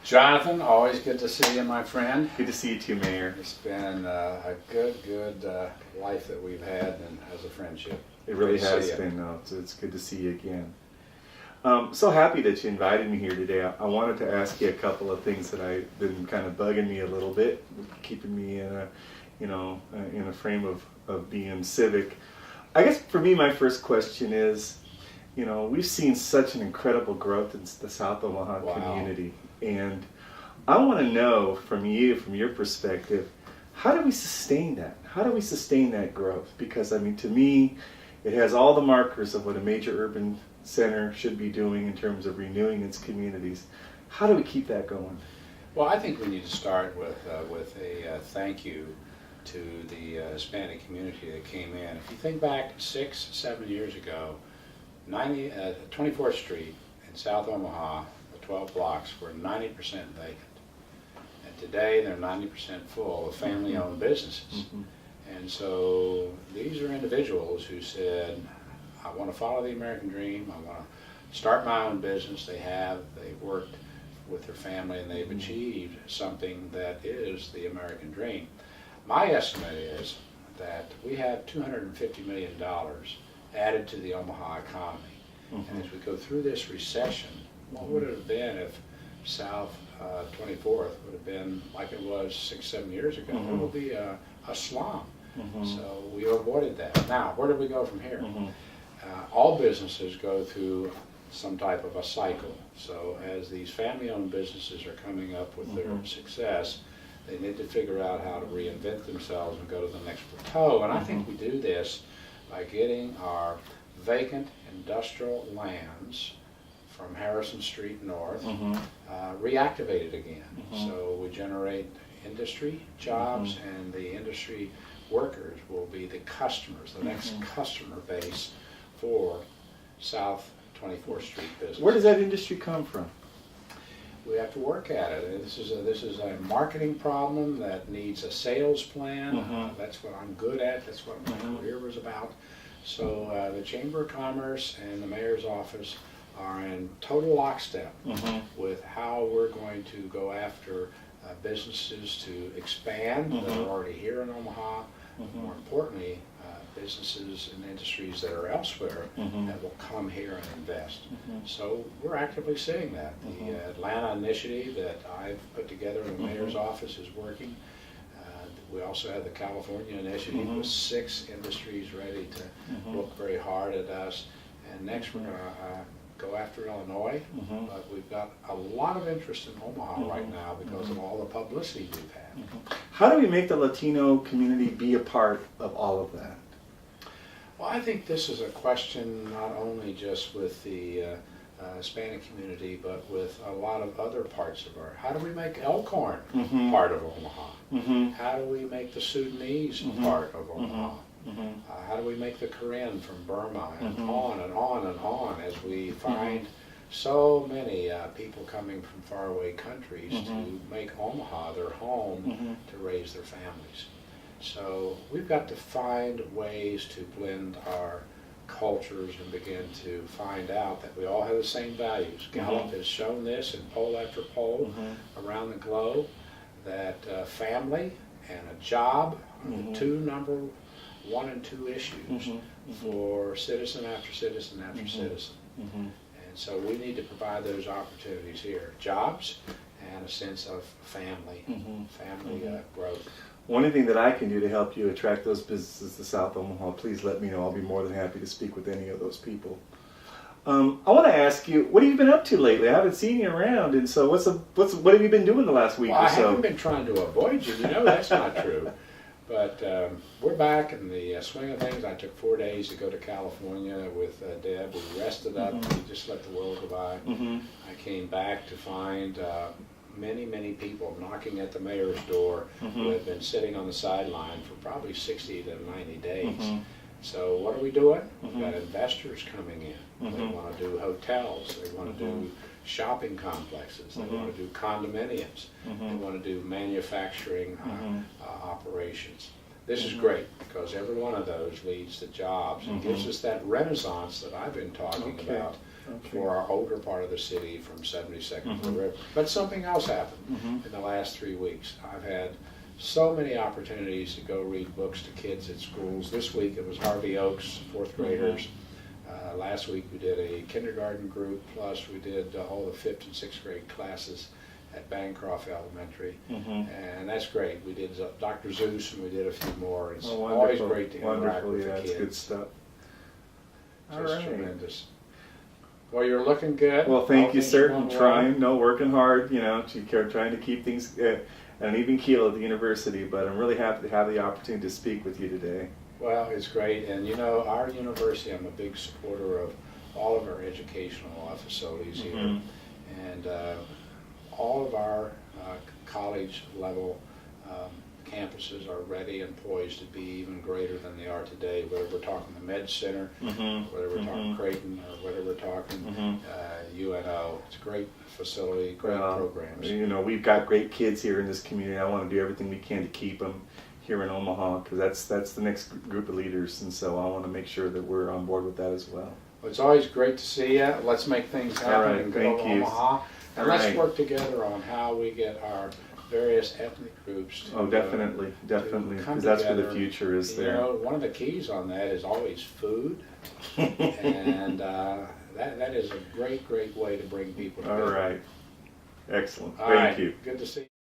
Jonathan, always good to see you, my friend. Good to see you too, Mayor. It's been a good life that we've had and as a friendship. It really has been. So it's good to see you again. So happy that you invited me here today. I wanted to ask you a couple of things that I've been kind of bugging me a little bit, keeping me in a, in a frame of being civic. I guess for me, my first question is, we've seen such an incredible growth in the South Omaha community, and I want to know from you, from your perspective, how do we sustain that? How do we sustain that growth? Because to me, it has all the markers of what a major urban center should be doing in terms of renewing its communities. How do we keep that going? Well, I think we need to start with a thank you to the Hispanic community that came in. If you think back 6-7 years ago, 24th Street in South Omaha, the 12 blocks were 90% vacant. And today they're 90% full of family-owned businesses. Mm-hmm. And so these are individuals who said, I want to follow the American dream, I want to start my own business. They've worked with their family, and they've achieved something that is the American dream. My estimate is that we have $250 million added to the Omaha economy. Mm-hmm. And as we go through this recession, what would it have been if South 24th would have been like it was 6-7 years ago? Mm-hmm. It would be a slum. Mm-hmm. So we avoided that. Now, where do we go from here? Mm-hmm. All businesses go through some type of a cycle. So as these family-owned businesses are coming up with their success, they need to figure out how to reinvent themselves and go to the next plateau. And I think we do this by getting our vacant industrial lands from Harrison Street north reactivated again. So we generate industry jobs, and the industry workers will be the customers, the next customer base for South 24th Street business. Where does that industry come from? We have to work at it. This is a marketing problem that needs a sales plan. That's what I'm good at. That's what my career was about. So the Chamber of Commerce and the Mayor's office are in total lockstep with how we're going to go after businesses to expand that are already here in Omaha. More importantly, businesses and industries that are elsewhere that will come here and invest. So we're actively seeing that. The Atlanta initiative that I've put together in the Mayor's office is working. We also have the California initiative with 6 industries ready to look very hard at us. And next we're going to go after Illinois, but we've got a lot of interest in Omaha right now because of all the publicity we've had. How do we make the Latino community be a part of all of that? Well, I think this is a question not only just with the Hispanic community, but with a lot of other parts of how do we make Elkhorn part of Omaha? How do we make the Sudanese part of Omaha? How do we make the Korean from Burma, and on and on and on, as we find so many people coming from faraway countries to make Omaha their home to raise their families. So we've got to find ways to blend our cultures and begin to find out that we all have the same values. Gallup has shown this in poll after poll around the globe, that family and a job are the two number 1 and 2 issues for citizen after citizen after citizen. And so we need to provide those opportunities here. Jobs and a sense of family, growth. One thing that I can do to help you attract those businesses to South Omaha, please let me know. I'll be more than happy to speak with any of those people. I want to ask you, what have you been up to lately? I haven't seen you around, and so what have you been doing the last week or so? I haven't been trying to avoid you. That's not true. But we're back in the swing of things. I took 4 days to go to California with Deb. We rested up. We just let the world go by. I came back to find many people knocking at the mayor's door who had been sitting on the sideline for probably 60 to 90 days. So what are we doing? We've got investors coming in. They want to do hotels. They want to do shopping complexes. They want to do condominiums. They want to do manufacturing operations. This is great because every one of those leads to jobs and gives us that renaissance that I've been talking about for our older part of the city from 72nd to the river. But something else happened in the last 3 weeks. I've had so many opportunities to go read books to kids at schools. This week it was Harvey Oaks, fourth graders. Last week we did a kindergarten group, plus we did all the 5th and 6th grade classes at Bancroft Elementary. And that's great. We did Dr. Zeus and we did a few more. It's always great to interact with the kids. That's good stuff. Just tremendous. Well, you're looking good. Well, thank you, sir. I'm trying, working hard, trying to keep things at an even keel at the university, but I'm really happy to have the opportunity to speak with you today. Well, it's great, and our university, I'm a big supporter of all of our educational facilities here, and all of our college level campuses are ready and poised to be even greater than they are today, whether we're talking the Med Center, whether we're talking Creighton, or whether we're talking UNO. It's a great facility, great programs. We've got great kids here in this community. I want to do everything we can to keep them here in Omaha, because that's the next group of leaders, and so I want to make sure that we're on board with that as well. Well, it's always great to see you. Let's make things happen in good old Omaha, and let's work together on how we get our various ethnic groups to definitely, because that's where the future is there. One of the keys on that is always food, and that is a great way to bring people together. All right, excellent. Thank you. Good to see you.